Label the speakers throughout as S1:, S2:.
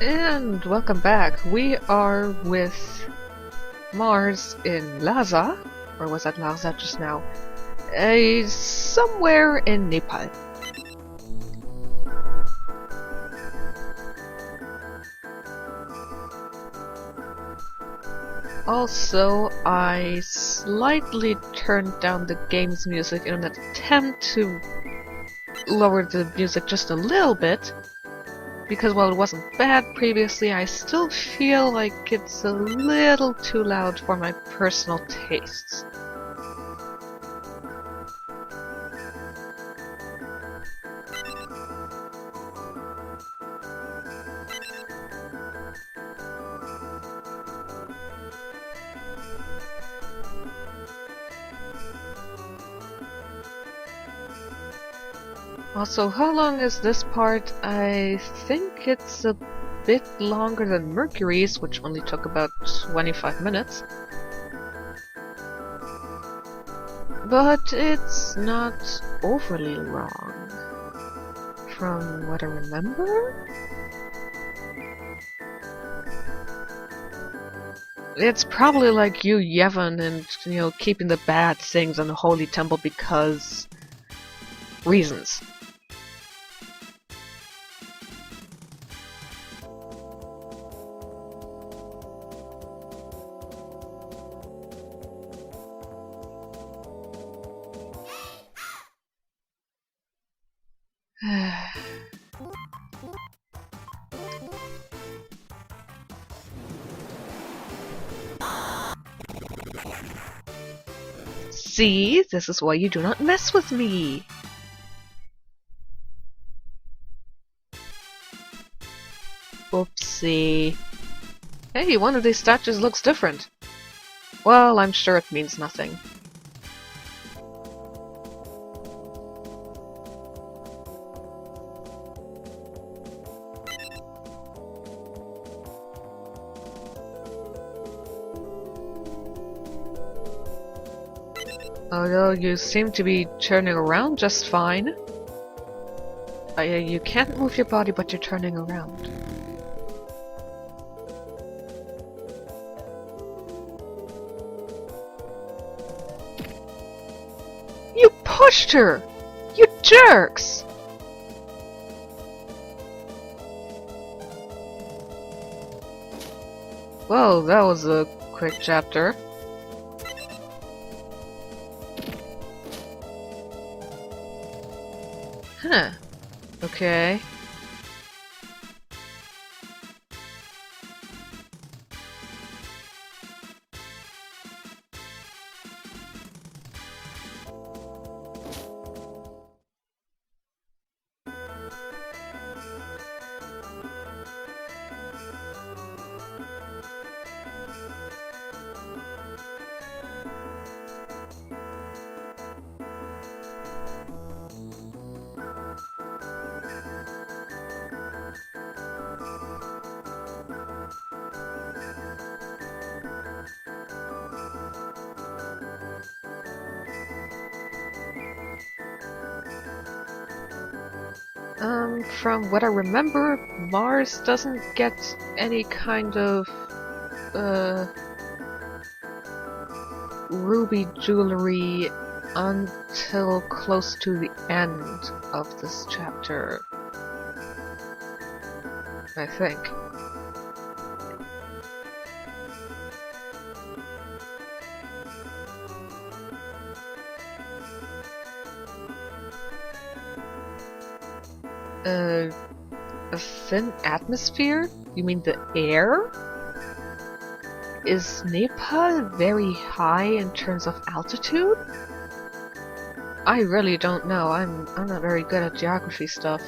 S1: And welcome back. We are with Mars in Lhasa, or was that Lhasa just now? Somewhere in Nepal. Also, I slightly turned down the game's music in an attempt to lower the music just a little bit. Because while it wasn't bad previously, I still feel like it's a little too loud for my personal tastes. Also, how long is this part? I think it's a bit longer than Mercury's, which only took about 25 minutes. But it's not overly long, from what I remember. It's probably like you, Yevon, and, keeping the bad things in the Holy Temple because reasons. See, this is why you do not mess with me. Oopsie. Hey, one of these statues looks different. Well, I'm sure it means nothing. Although you seem to be turning around just fine. You can't move your body, but you're turning around. You pushed her! You jerks! Well, that was a quick chapter. Huh. Okay. From what I remember, Mars doesn't get any kind of, ruby jewelry until close to the end of this chapter. I think. A thin atmosphere? You mean the air? Is Nepal very high in terms of altitude? I really don't know. I'm not very good at geography stuff.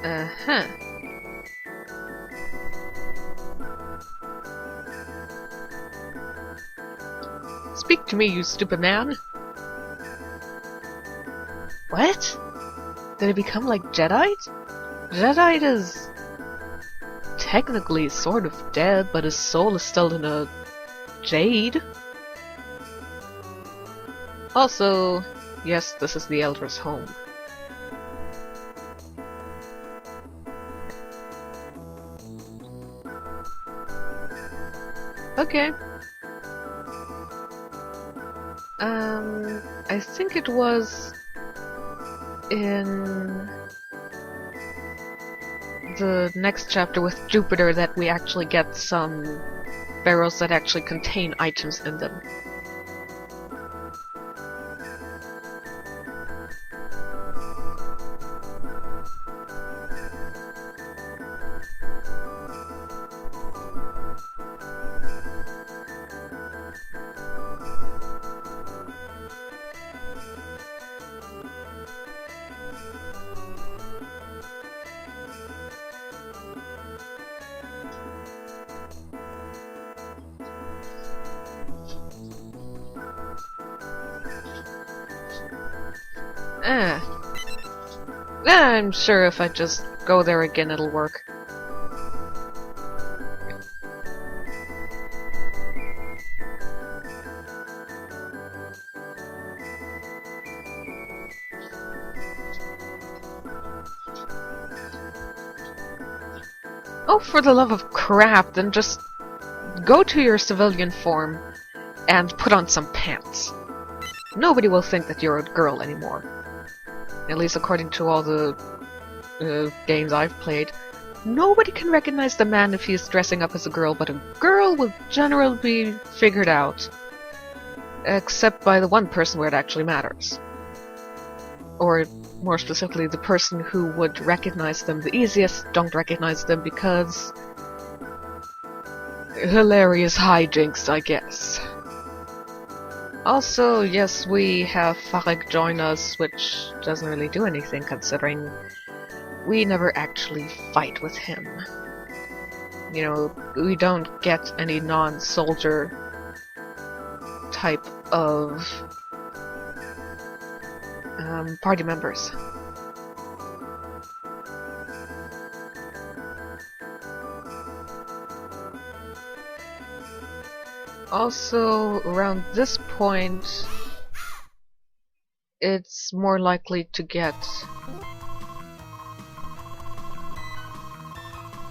S1: Uh-huh. Speak to me, you stupid man. What? Did it become like Jadeite? Jadeite is technically sort of dead, but his soul is still in a jade. Also, yes, this is the Elder's home. Okay. I think it was in the next chapter with Jupiter that we actually get some barrels that actually contain items in them. I'm sure if I just go there again it'll work. Oh, for the love of crap, then just go to your civilian form and put on some pants. Nobody will think that you're a girl anymore. At least according to all the games I've played. Nobody can recognize the man if he's dressing up as a girl, but a girl will generally be figured out. Except by the one person where it actually matters. Or, more specifically, the person who would recognize them the easiest don't recognize them because... hilarious hijinks, I guess. Also, yes, we have Farek join us, which doesn't really do anything considering we never actually fight with him. You know, we don't get any non-soldier type of party members. Also, around this point, it's more likely to get...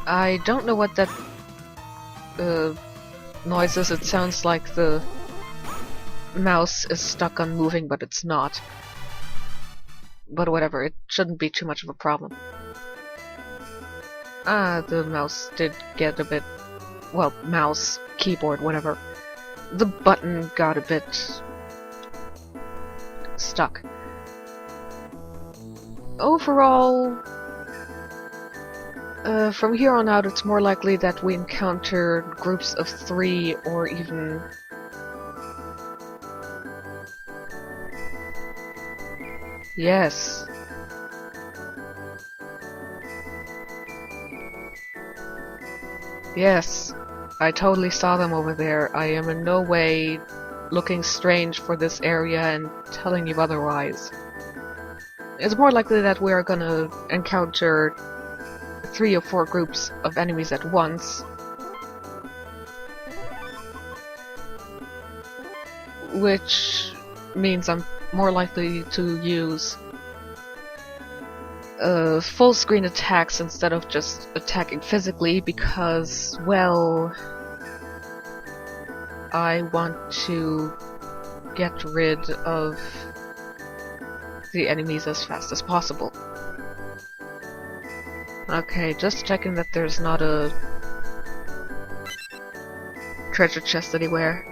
S1: I don't know what that noise is. It sounds like the mouse is stuck on moving, but it's not. But whatever, it shouldn't be too much of a problem. Ah, the mouse did get a bit... well, mouse, keyboard, whatever. The button got a bit stuck. Overall, from here on out, it's more likely that we encounter groups of 3 or even... yes. Yes. I totally saw them over there. I am in no way looking strange for this area and telling you otherwise. It's more likely that we are gonna encounter 3 or 4 groups of enemies at once. Which means I'm more likely to use full screen attacks instead of just attacking physically because, well, I want to get rid of the enemies as fast as possible. Okay, just checking that there's not a treasure chest anywhere.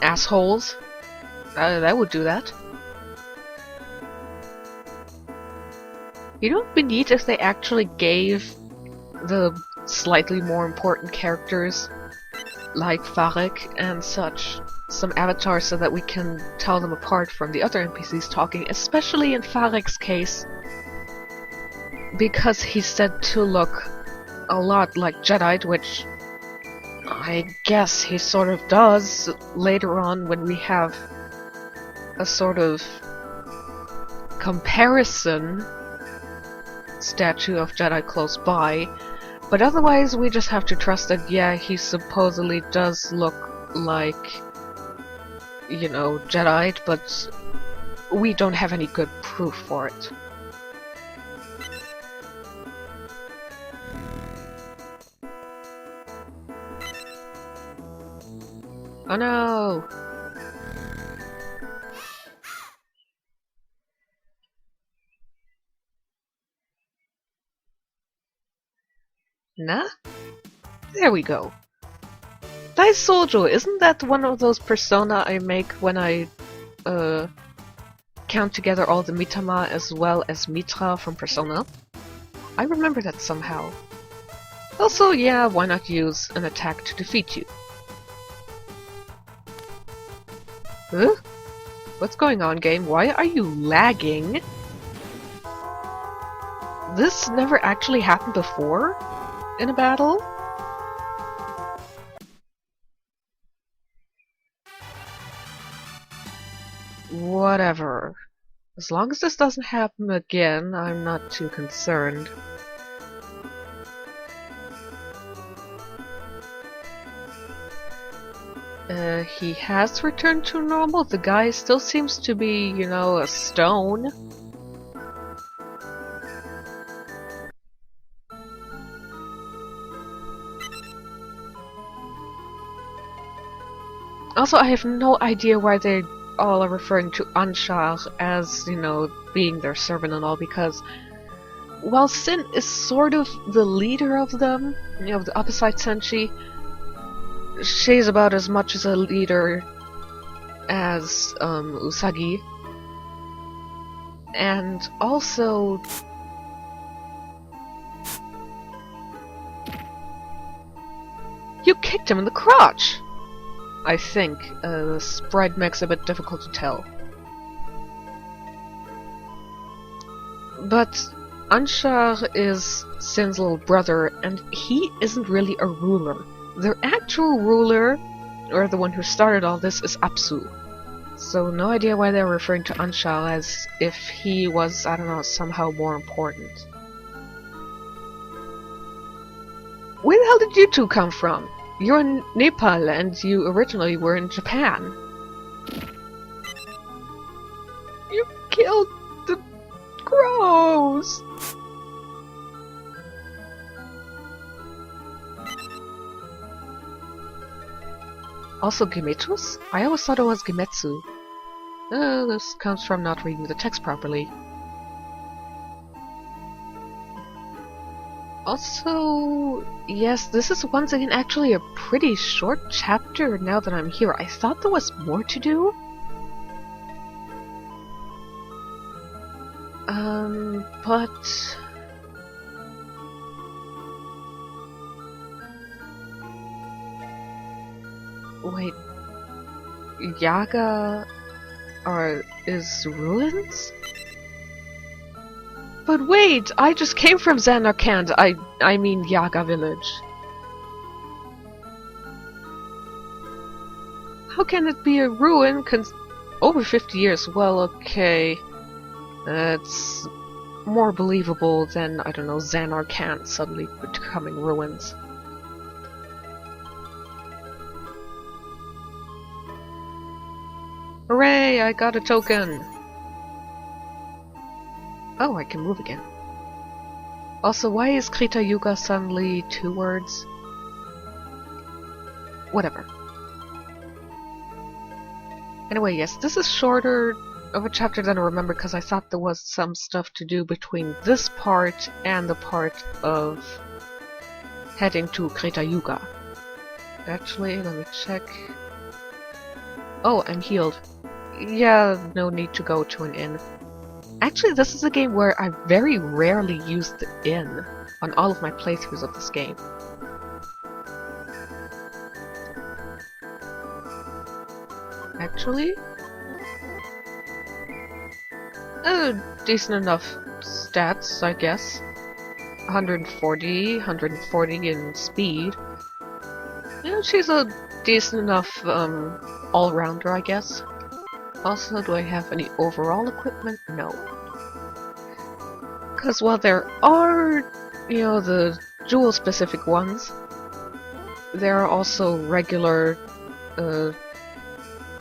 S1: Assholes. That would do that. You know what would be neat if they actually gave the slightly more important characters, like Farek and such, some avatars so that we can tell them apart from the other NPCs talking, especially in Farek's case, because he's said to look a lot like Jadeite, which I guess he sort of does later on when we have a sort of comparison statue of Jedi close by. But otherwise, we just have to trust that, yeah, he supposedly does look like, you know, Jadeite, but we don't have any good proof for it. Oh no! Nah? There we go. Dai Sojo, isn't that one of those persona I make when I, count together all the Mitama as well as Mitra from Persona? I remember that somehow. Also, yeah, why not use an attack to defeat you? Huh? What's going on, game? Why are you lagging? This never actually happened before? In a battle? Whatever. As long as this doesn't happen again, I'm not too concerned. He has returned to normal. The guy still seems to be, you know, a stone. Also, I have no idea why they all are referring to Anshar as, you know, being their servant and all, because while Sin is sort of the leader of them, you know, the opposite Senshi, she's about as much as a leader as Usagi. And also, you kicked him in the crotch! I think. The sprite makes it a bit difficult to tell. But Anshar is Sin's little brother, and he isn't really a ruler. Their actual ruler, or the one who started all this, is Apsu. So no idea why they're referring to Anshar as if he was, I don't know, somehow more important. Where the hell did you two come from? You're in Nepal, and you originally were in Japan. You killed the crows! Also Gemetus? I always thought it was Gemetsu. This comes from not reading the text properly. Also, yes, this is once again actually a pretty short chapter now that I'm here. I thought there was more to do. But... Wait... Yaga... is ruins? But wait! I just came from Zanarkand, I mean Yaga village. How can it be a ruin over 50 years? Well, okay. It's more believable than, I don't know, Zanarkand suddenly becoming ruins. Hooray! I got a token! Oh, I can move again. Also, why is Kritayuga suddenly 2 words? Whatever. Anyway, yes, this is shorter of a chapter than I remember because I thought there was some stuff to do between this part and the part of heading to Kritayuga. Actually, let me check. Oh, I'm healed. Yeah, no need to go to an inn. Actually, this is a game where I very rarely use the inn on all of my playthroughs of this game. Actually, decent enough stats, I guess. 140 in speed. Yeah, she's a decent enough all-rounder, I guess. Also, do I have any overall equipment? No. Because while there are, the jewel-specific ones, there are also regular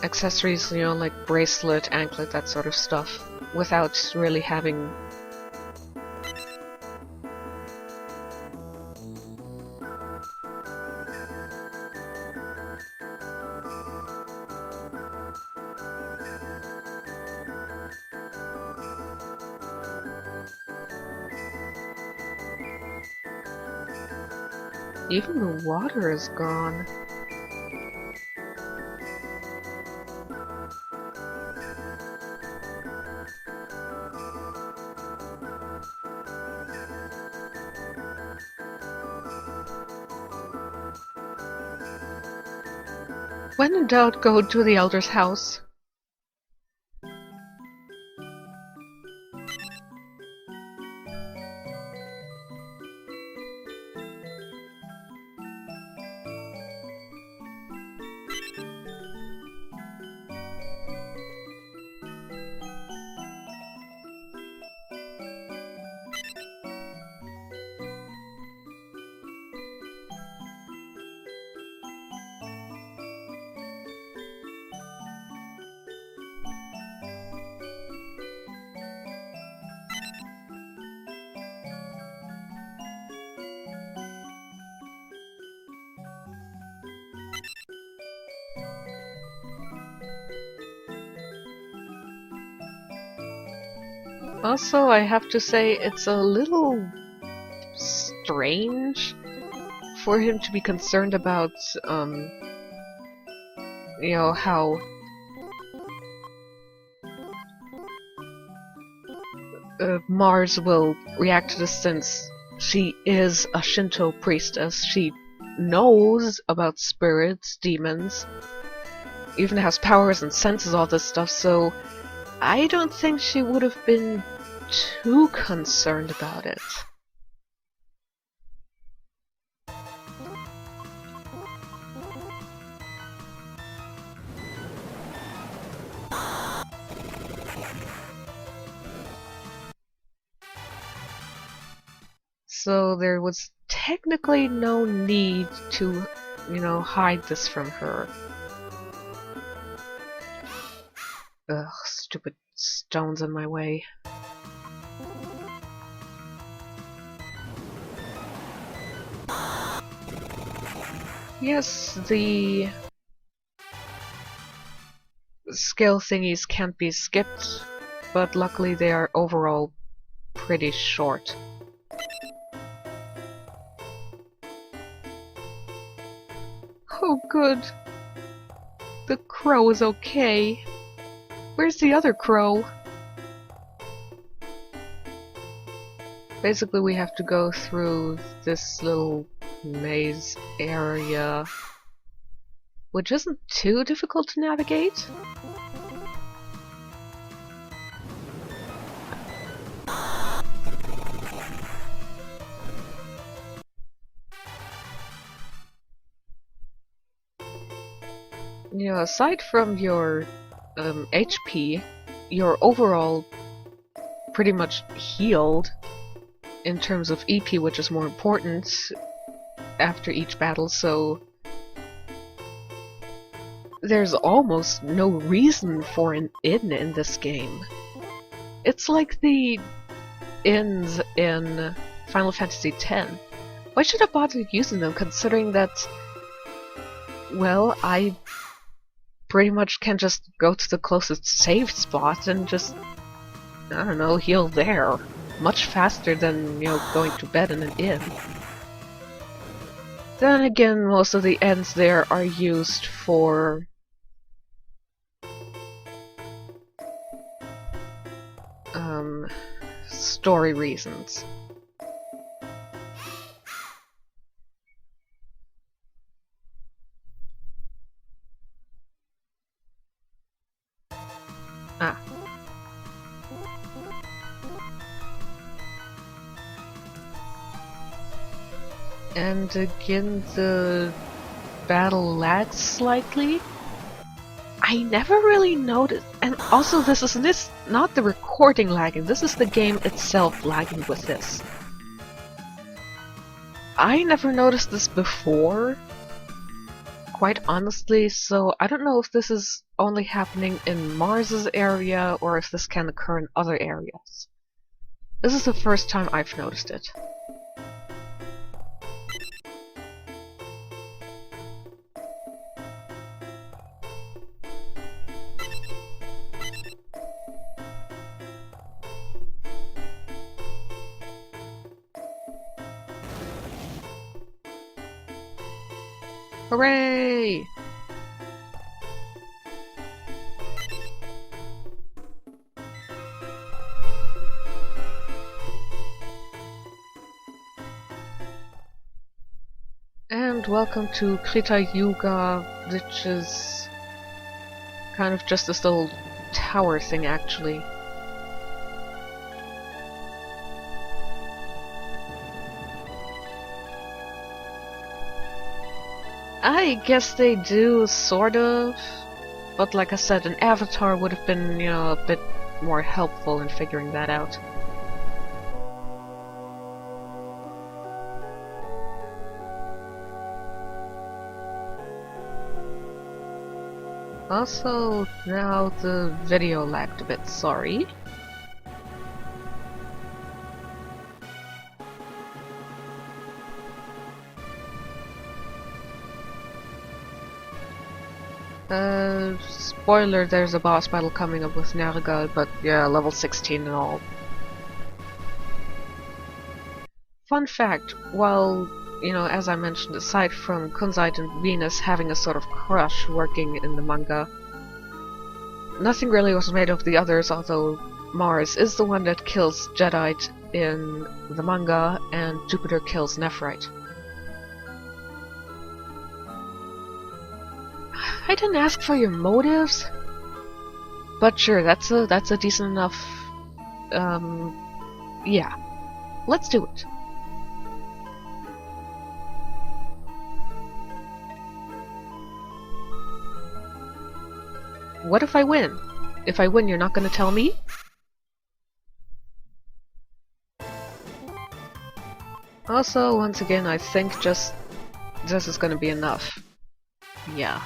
S1: accessories, like bracelet, anklet, that sort of stuff, without really having... Even the water is gone. When in doubt, go to the Elder's house. Also, I have to say, it's a little strange for him to be concerned about, how Mars will react to this, since she is a Shinto priestess. She knows about spirits, demons, even has powers and senses all this stuff, so I don't think she would have been too concerned about it. So there was technically no need to, hide this from her. Ugh, stupid stones in my way. Yes, the skill thingies can't be skipped, but luckily they are overall pretty short. Oh good. The crow is okay. Where's the other crow? Basically, we have to go through this little maze area, which isn't too difficult to navigate. Aside from your HP, you're overall pretty much healed in terms of EP, which is more important after each battle, so there's almost no reason for an inn in this game. It's like the inns in Final Fantasy X. Why should I bother using them, considering that, well, I pretty much can just go to the closest save spot and just, I don't know, heal there. Much faster than, going to bed in an inn. Then again, most of the inns there are used for story reasons. Ah. And again, the battle lags slightly. I never really noticed, and also this is not the recording lagging, this is the game itself lagging with this. I never noticed this before, quite honestly, so I don't know if this is only happening in Mars's area or if this can occur in other areas. This is the first time I've noticed it. Hooray! And welcome to Kritayuga, which is kind of just this little tower thing, actually. I guess they do, sort of. But like I said, an avatar would have been, you know, a bit more helpful in figuring that out. Also, now the video lagged a bit, sorry. Spoiler, there's a boss battle coming up with Nergal, but yeah, level 16 and all. Fun fact, while, you know, as I mentioned, aside from Kunzite and Venus having a sort of crush working in the manga, nothing really was made of the others, although Mars is the one that kills Jadeite in the manga, and Jupiter kills Nephrite. I didn't ask for your motives, but sure, that's a decent enough. Yeah, let's do it. What if I win? If I win, you're not gonna tell me? Also, once again, I think just this is gonna be enough. Yeah.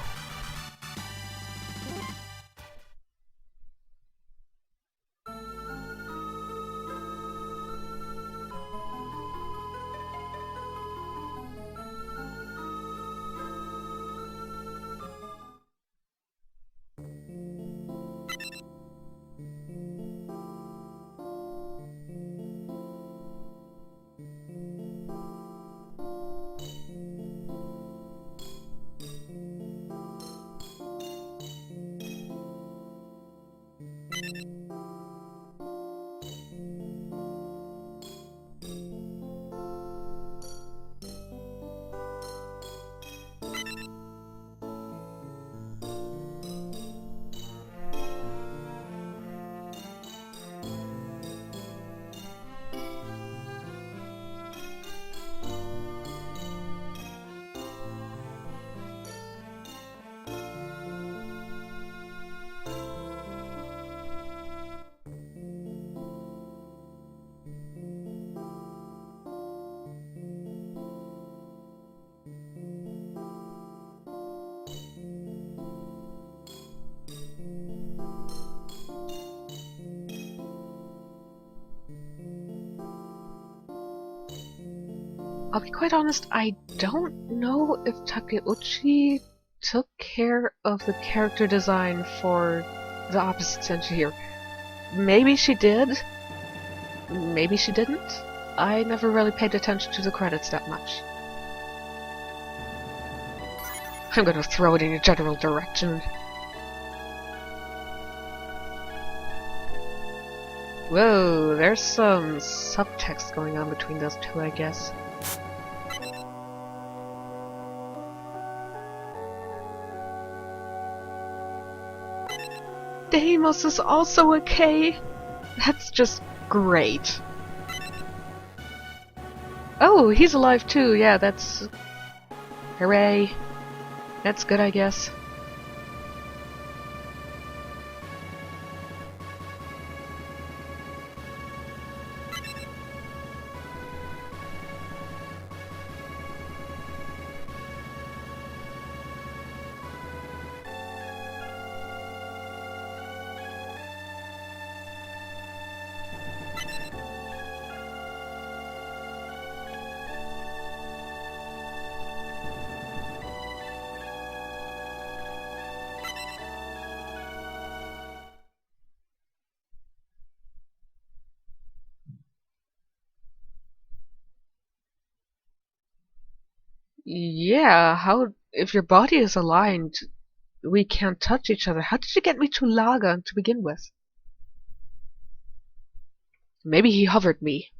S1: I'll be quite honest, I don't know if Takeuchi took care of the character design for the opposite center here. Maybe she did, maybe she didn't. I never really paid attention to the credits that much. I'm gonna throw it in a general direction. Whoa, there's some subtext going on between those two, I guess. Deimos is also a K! That's just great. Oh, he's alive too, yeah, that's... Hooray. That's good, I guess. Yeah, how if your body is aligned, we can't touch each other. How did you get me to Laga to begin with? Maybe he hovered me.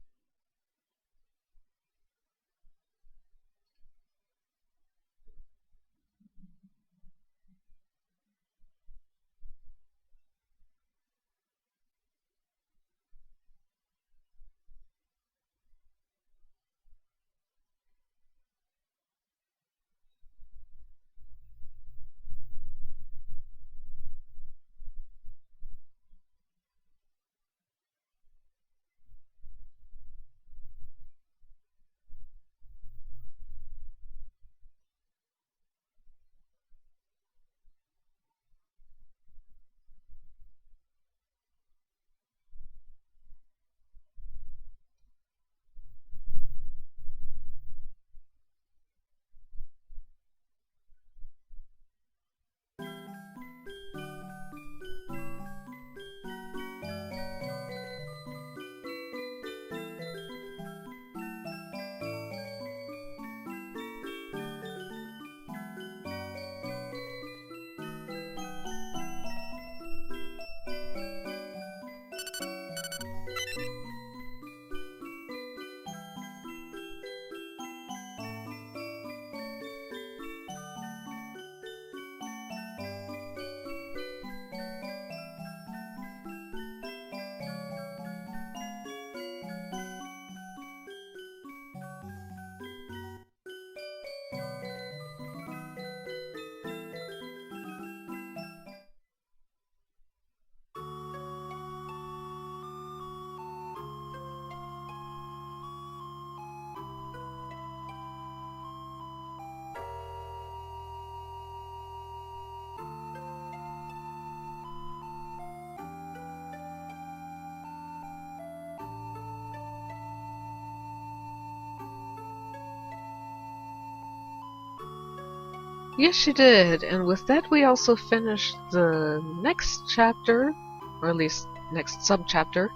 S1: Yes, you did. And with that, we also finished the next chapter, or at least next subchapter.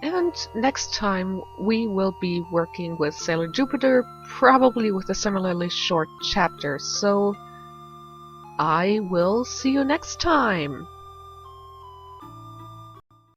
S1: And next time, we will be working with Sailor Jupiter, probably with a similarly short chapter. So, I will see you next time.